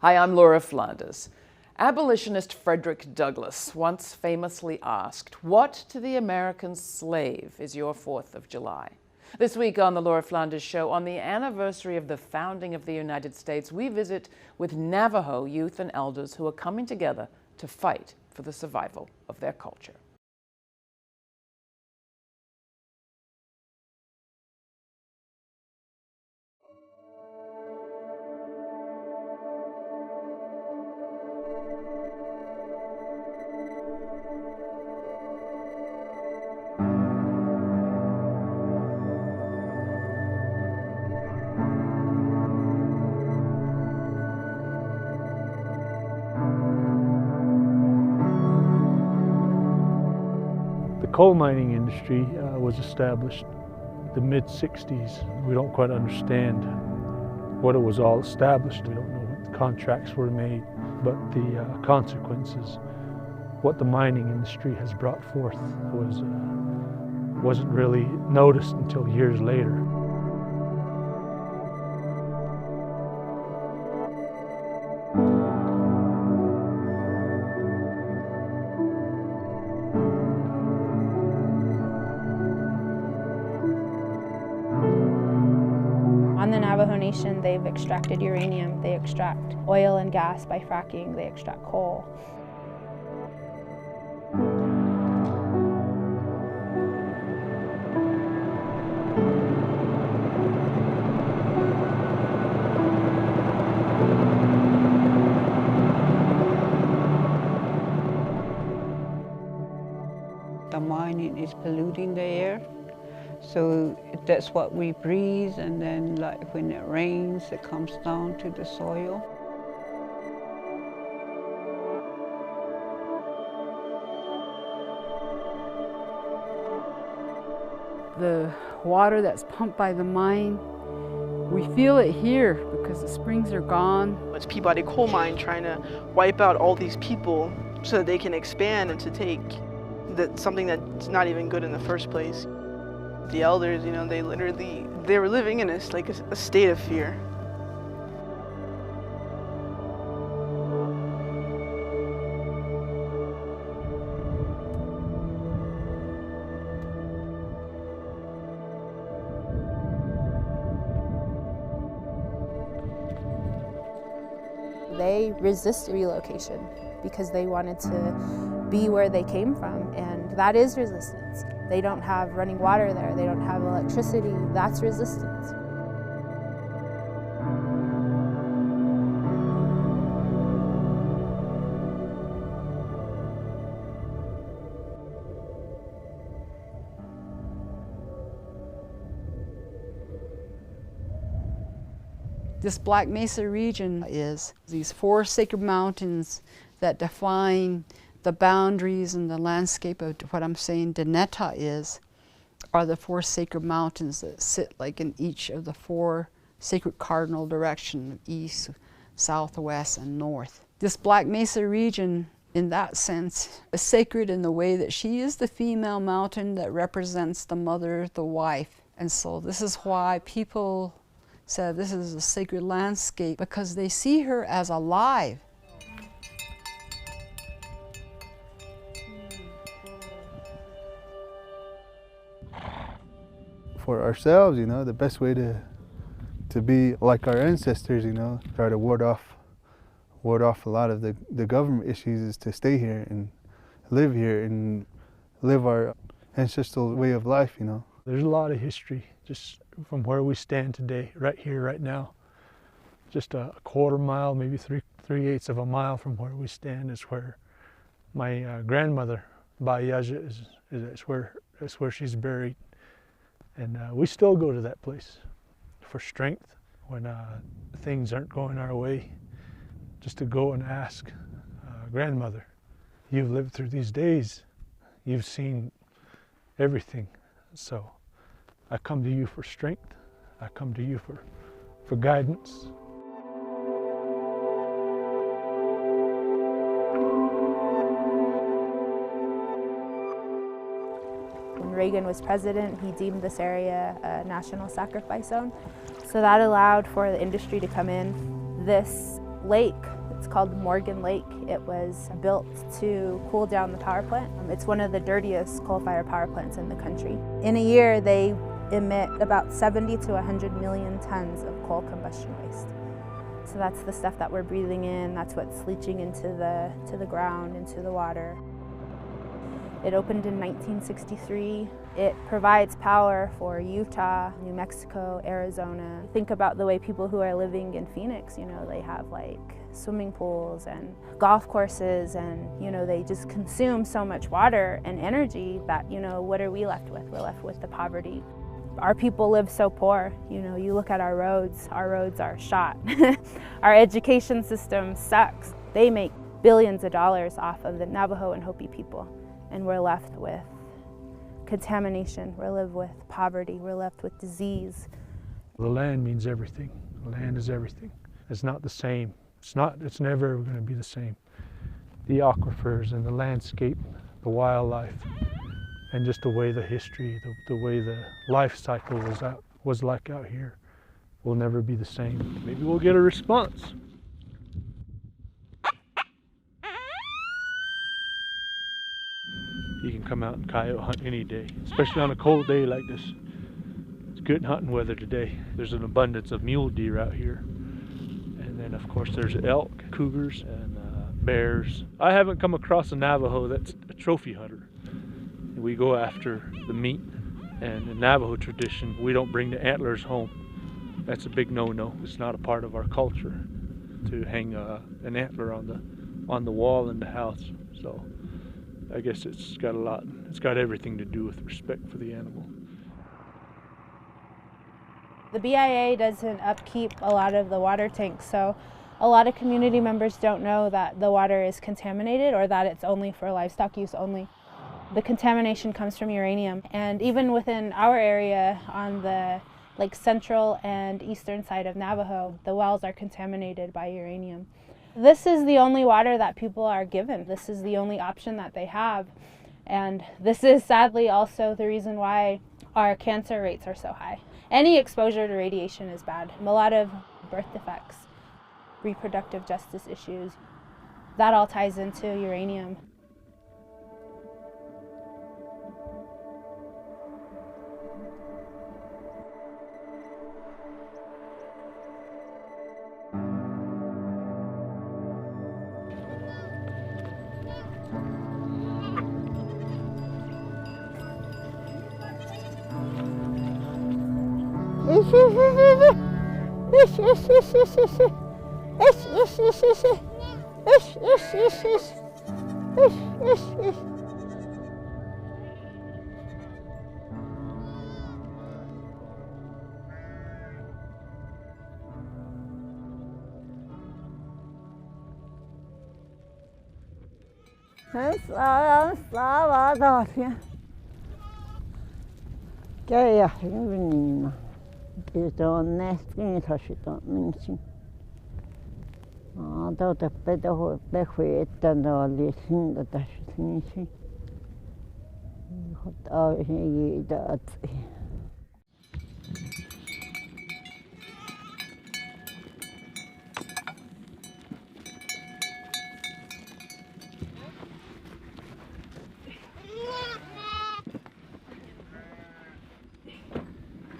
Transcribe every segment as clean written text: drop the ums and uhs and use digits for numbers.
Hi, I'm Laura Flanders. Abolitionist Frederick Douglass once famously asked, "What to the American slave is your 4th of July?" This week on the Laura Flanders Show, on the anniversary of the founding of the United States, we visit with Navajo youth and elders who are coming together to fight for the survival of their culture. The coal mining industry was established in the mid-60s. We don't quite understand what it was all established. We don't know what the contracts were made, but the consequences, what the mining industry has brought forth wasn't really noticed until years later. On the Navajo Nation, they've extracted uranium, they extract oil and gas by fracking, they extract coal. The mining is polluting the air. So that's what we breathe, and then like when it rains, it comes down to the soil. The water that's pumped by the mine, we feel it here because the springs are gone. It's Peabody coal mine trying to wipe out all these people so that they can expand and to take something that's not even good in the first place. The elders, you know, they were living in a state of fear. They resist relocation because they wanted to be where they came from, and that is resistance. They don't have running water there, they don't have electricity, that's resistance. This Black Mesa region is these 4 sacred mountains that define the boundaries and the landscape of what I'm saying Dinétah are the 4 sacred mountains that sit like in each of the 4 sacred cardinal directions, east, south, west, and north. This Black Mesa region, in that sense, is sacred in the way that she is the female mountain that represents the mother, the wife. And so this is why people said this is a sacred landscape, because they see her as alive. For ourselves, you know, the best way to be like our ancestors, you know, try to ward off a lot of the government issues, is to stay here and live our ancestral way of life, you know. There's a lot of history just from where we stand today, right here, right now. Just a quarter mile, maybe 3/8 of a mile from where we stand is where my grandmother, Bayaja, is where she's buried. And we still go to that place for strength when things aren't going our way, just to go and ask, grandmother, you've lived through these days, you've seen everything, so I come to you for strength, I come to you for guidance. When Reagan was president, he deemed this area a national sacrifice zone. So that allowed for the industry to come in. This lake It's called Morgan Lake. It was built to cool down the power plant. It's one of the dirtiest coal-fired power plants in the country. In a year, they emit about 70 to 100 million tons of coal combustion waste. So that's the stuff that we're breathing in, that's what's leaching into the ground, into the water. It opened in 1963. It provides power for Utah, New Mexico, Arizona. Think about the way people who are living in Phoenix, you know, they have like swimming pools and golf courses, and you know, they just consume so much water and energy that, you know, what are we left with? We're left with the poverty. Our people live so poor. You know, you look at our roads are shot. Our education system sucks. They make billions of dollars off of the Navajo and Hopi people, and we're left with contamination, we're left with poverty, we're left with disease. The land means everything. The land is everything. It's not the same. It's never going to be the same. The aquifers and the landscape, the wildlife, and just the way the history, the way the life cycle was like out here will never be the same. Maybe we'll get a response. You can come out and coyote hunt any day, especially on a cold day like this. It's good hunting weather today. There's an abundance of mule deer out here. And then of course there's elk, cougars, and bears. I haven't come across a Navajo that's a trophy hunter. We go after the meat, and in Navajo tradition, we don't bring the antlers home. That's a big no-no. It's not a part of our culture to hang an antler on the wall in the house. So I guess it's got everything to do with respect for the animal. The BIA doesn't upkeep a lot of the water tanks, so a lot of community members don't know that the water is contaminated or that it's only for livestock use only. The contamination comes from uranium, and even within our area on the central and eastern side of Navajo, the wells are contaminated by uranium. This is the only water that people are given. This is the only option that they have. And this is sadly also the reason why our cancer rates are so high. Any exposure to radiation is bad. A lot of birth defects, reproductive justice issues, that all ties into uranium.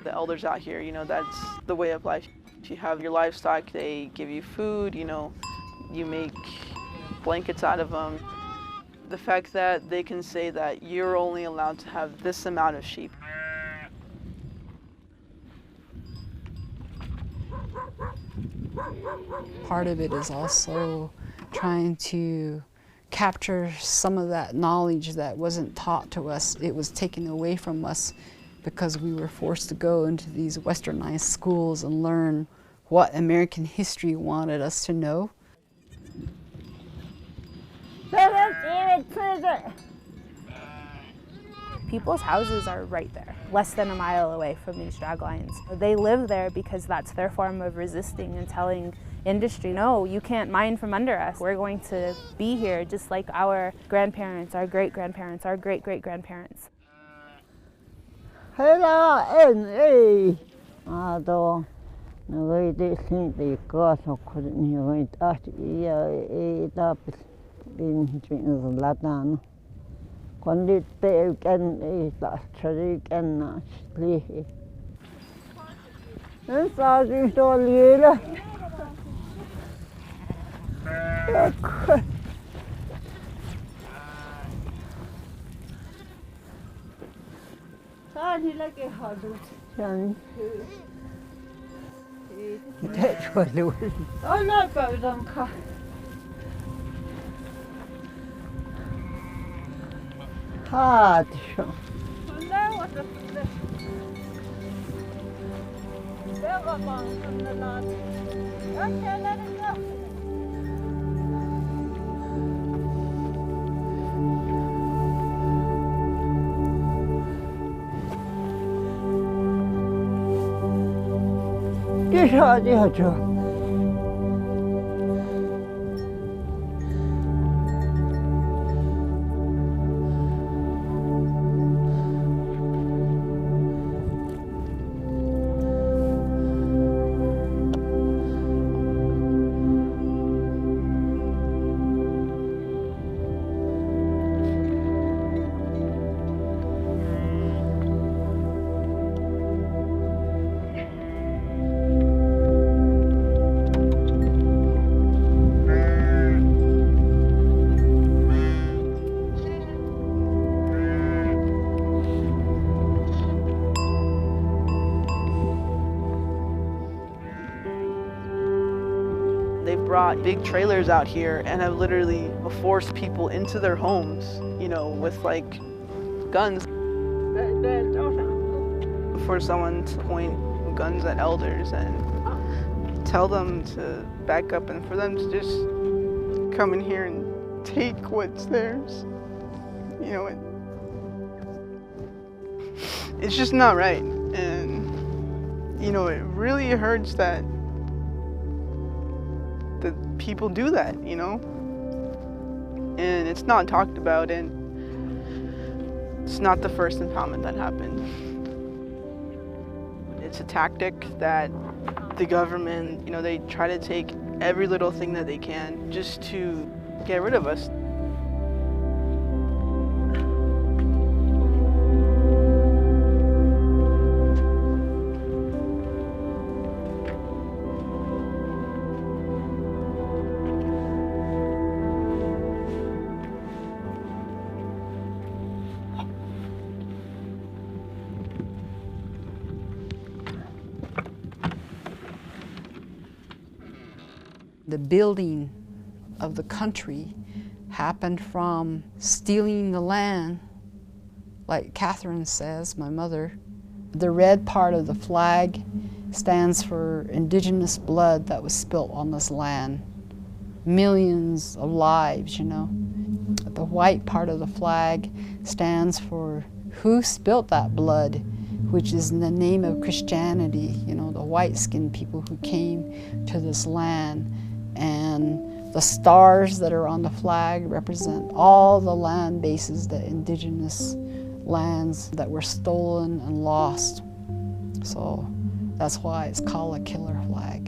The elders out here, you know, that's the way of life. If you have your livestock, they give you food, you know, you make blankets out of them. The fact that they can say that you're only allowed to have this amount of sheep. Part of it is also trying to capture some of that knowledge that wasn't taught to us. It was taken away from us because we were forced to go into these westernized schools and learn what American history wanted us to know. People's houses are right there, less than a mile away from these drag lines. They live there because that's their form of resisting and telling industry, no, you can't mine from under us. We're going to be here just like our grandparents, our great-grandparents, our great-great-grandparents. Nagay di sinti kaso ko ni nagay taas iya tapos din swing latano. Kundi te kan taas chari kan na slihi. Sa dito liela. Saan lagi hadut. Saan. That's what it was. Oh no, but it was on car. Hard show. No, what the There was one from the last. Okay, let it go. 어디 하죠? They've brought big trailers out here and have literally forced people into their homes, you know, with like guns. For someone to point guns at elders and tell them to back up and for them to just come in here and take what's theirs, you know, it's just not right. And, you know, it really hurts that people do that, you know, and it's not talked about, and it's not the first impoundment that happened. It's a tactic that the government, you know, they try to take every little thing that they can just to get rid of us. The building of the country happened from stealing the land, like Catherine says, my mother. The red part of the flag stands for indigenous blood that was spilt on this land. Millions of lives, you know. The white part of the flag stands for who spilt that blood, which is in the name of Christianity, you know, the white-skinned people who came to this land. And the stars that are on the flag represent all the land bases, the indigenous lands that were stolen and lost. So that's why it's called a killer flag.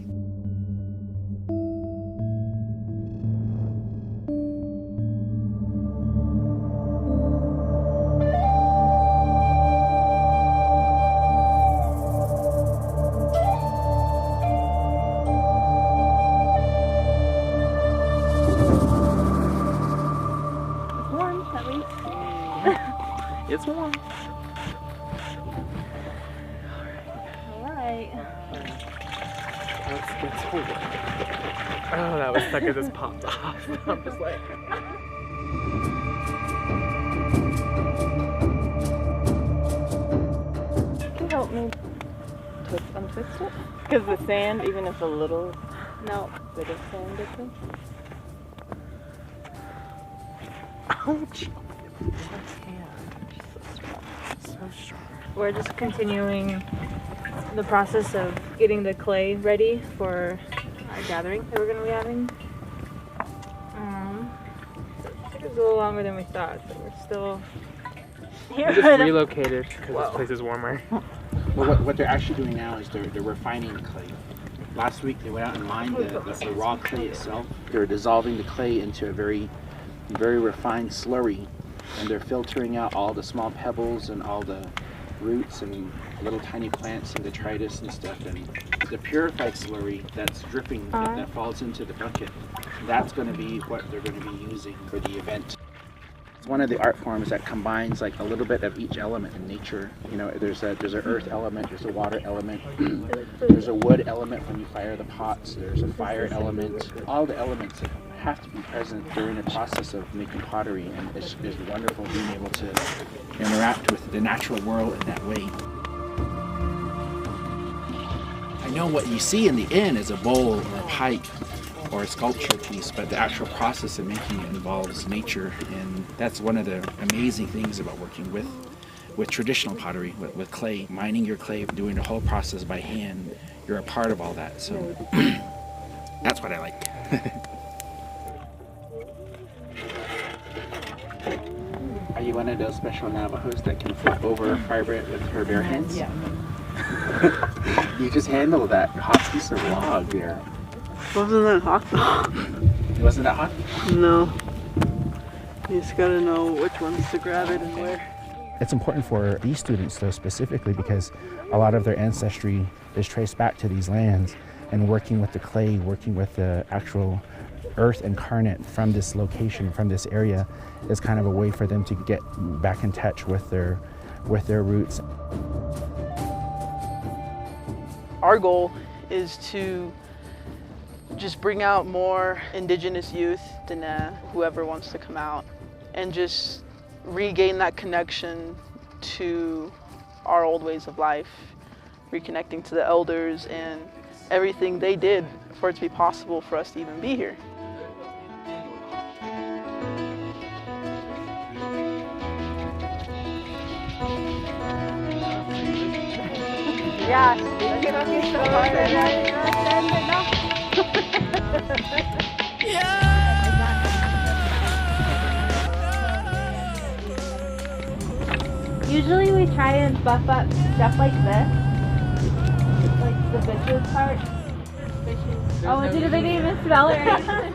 It's warm. Alright. Let's get to work. Oh, that was stuck. It just popped off. I'm just like. Can you help me untwist it? Because the sand, even if a little bit of sand gets in. Ouch. We're just continuing the process of getting the clay ready for our gathering that we're going to be having. It took us a little longer than we thought, but we're still here. We just relocated because this place is warmer. Well, what they're actually doing now is they're refining clay. Last week they went out and mined the raw clay itself. They're dissolving the clay into a very refined slurry, and they're filtering out all the small pebbles and all the roots and little tiny plants and detritus and stuff. And the purified slurry that's dripping, that falls into the bucket, that's going to be what they're going to be using for the event. It's one of the art forms that combines like a little bit of each element in nature. You know, there's an earth element, there's a water element, there's a wood element when you fire the pots, there's a fire element. All the elements that have to be present during the process of making pottery, and it's wonderful being able to interact with the natural world in that way. I know what you see in the end is a bowl or a pipe or a sculpture piece, but the actual process of making it involves nature, and that's one of the amazing things about working with traditional pottery, with clay. Mining your clay, doing the whole process by hand, you're a part of all that, so that's what I like. Are you one of those special Navajos that can flip over a fire pit with her bare hands? Yeah. You just handle that hot piece of log there. Wasn't that hot though? It wasn't that hot? No. You just gotta know which ones to grab it and where. It's important for these students though specifically because a lot of their ancestry is traced back to these lands, and working with the clay, working with the actual earth incarnate from this location, from this area, is kind of a way for them to get back in touch with their roots. Our goal is to just bring out more indigenous youth, Dinétah, whoever wants to come out, and just regain that connection to our old ways of life, reconnecting to the elders and everything they did for it to be possible for us to even be here. Yeah, so usually we try and buff up stuff like this, like the bitches part. Oh, they didn't even smell it right.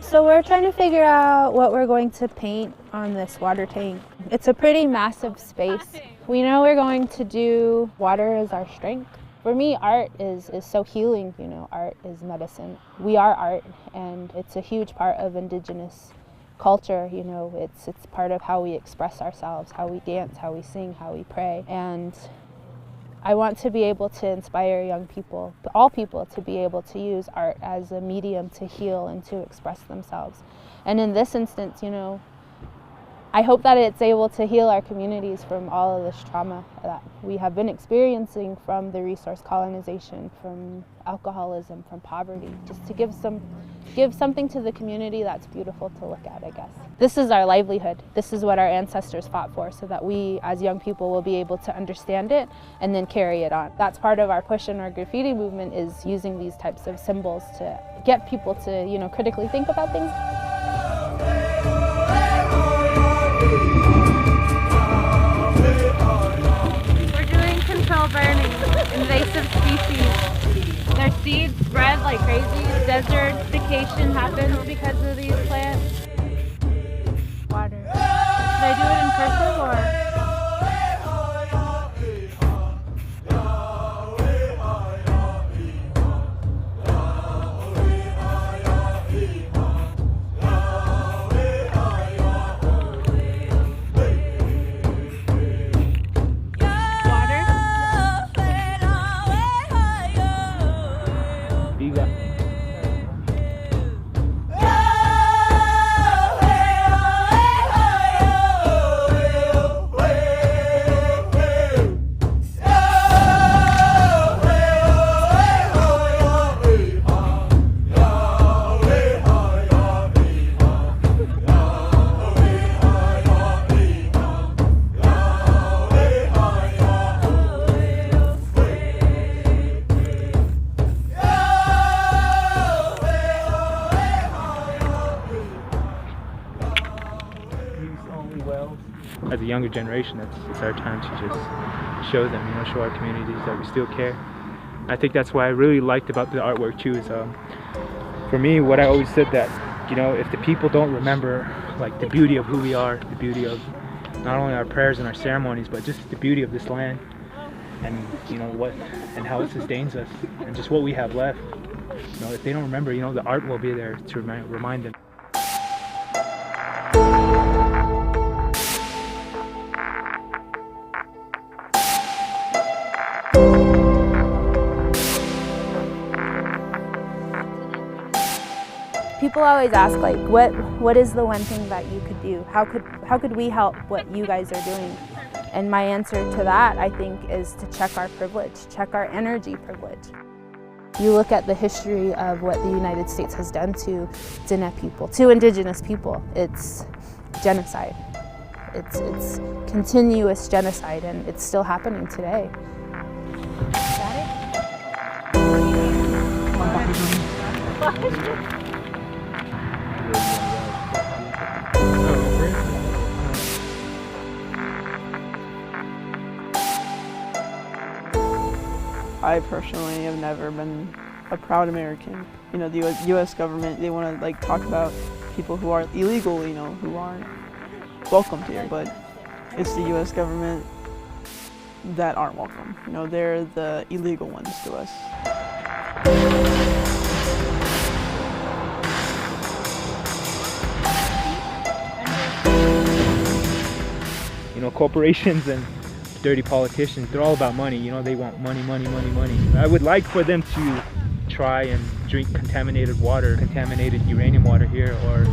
So we're trying to figure out what we're going to paint on this water tank. It's a pretty massive space. We know we're going to do water as our strength. For me, art is so healing, you know, art is medicine. We are art, and it's a huge part of Indigenous culture, you know, it's part of how we express ourselves, how we dance, how we sing, how we pray. And I want to be able to inspire young people, all people, to be able to use art as a medium to heal and to express themselves. And in this instance, you know, I hope that it's able to heal our communities from all of this trauma that we have been experiencing from the resource colonization, from alcoholism, from poverty, just to give something to the community that's beautiful to look at, I guess. This is our livelihood. This is what our ancestors fought for, so that we as young people will be able to understand it and then carry it on. That's part of our push in our graffiti movement, is using these types of symbols to get people to, you know, critically think about things. We're doing control burning, invasive species. Their seeds spread like crazy. Desertification happens because of these plants. Water. Should I do it in cursive or? As a younger generation, it's our time to just show them, you know, show our communities that we still care, I think that's what I really liked about the artwork too. Is for me, what I always said that, you know, if the people don't remember like the beauty of who we are, the beauty of not only our prayers and our ceremonies, but just the beauty of this land, and you know what, and how it sustains us, and just what we have left. You know, if they don't remember, you know, the art will be there to remind them. People always ask, like, what is the one thing that you could do? How could we help what you guys are doing? And my answer to that, I think, is to check our privilege, check our energy privilege. You look at the history of what the United States has done to Diné people, to indigenous people. It's genocide. It's continuous genocide, and it's still happening today. I personally have never been a proud American. You know, the U.S. government, they want to like talk about people who are illegal, you know, who aren't welcomed here, but it's the U.S. government that aren't welcome. You know, they're the illegal ones to us. You know, corporations and dirty politicians, they're all about money. You know, they want money, money, money, money. I would like for them to try and drink contaminated water, contaminated uranium water here, or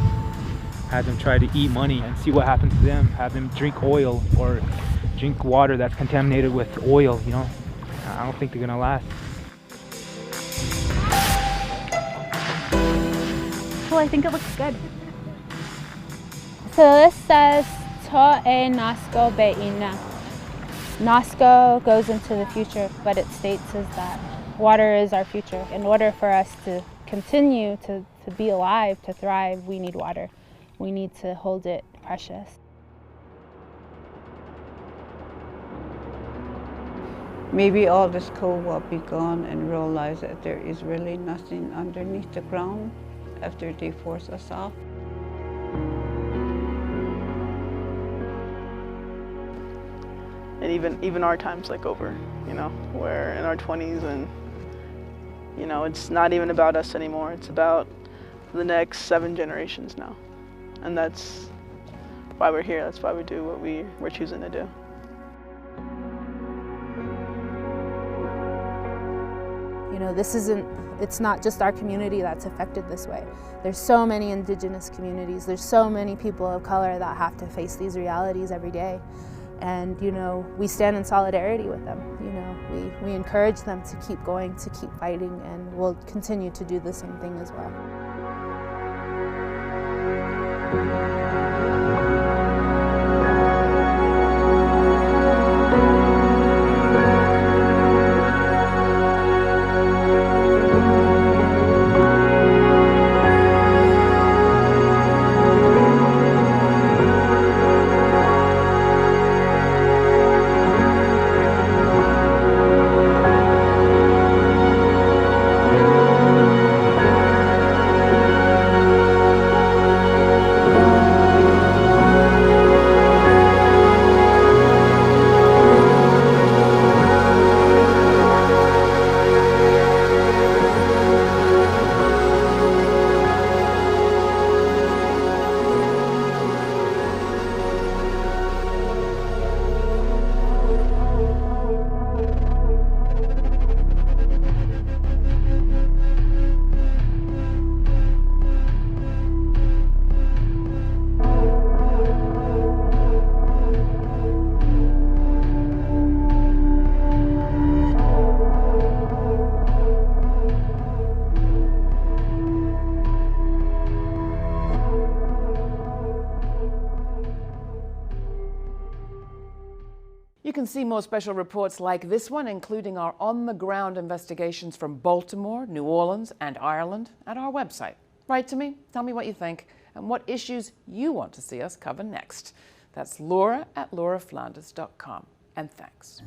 have them try to eat money and see what happens to them. Have them drink oil or drink water that's contaminated with oil, you know. I don't think they're gonna last. Well, I think it looks good. So this says To e Nasco Be'ina. Nasco goes into the future, but it states is that water is our future. In order for us to continue to be alive, to thrive, we need water. We need to hold it precious. Maybe all this coal will be gone and realize that there is really nothing underneath the ground after they force us off. And even our time's like over, you know, we're in our 20s and, you know, it's not even about us anymore. It's about the next 7 generations now. And that's why we're here. That's why we do what we're choosing to do. You know, it's not just our community that's affected this way. There's so many indigenous communities. There's so many people of color that have to face these realities every day. And, you know, we stand in solidarity with them. You know, we encourage them to keep going, to keep fighting, and we'll continue to do the same thing as well. You can see more special reports like this one, including our on-the-ground investigations from Baltimore, New Orleans, and Ireland at our website. Write to me, tell me what you think, and what issues you want to see us cover next. That's Laura@lauraflanders.com. And thanks.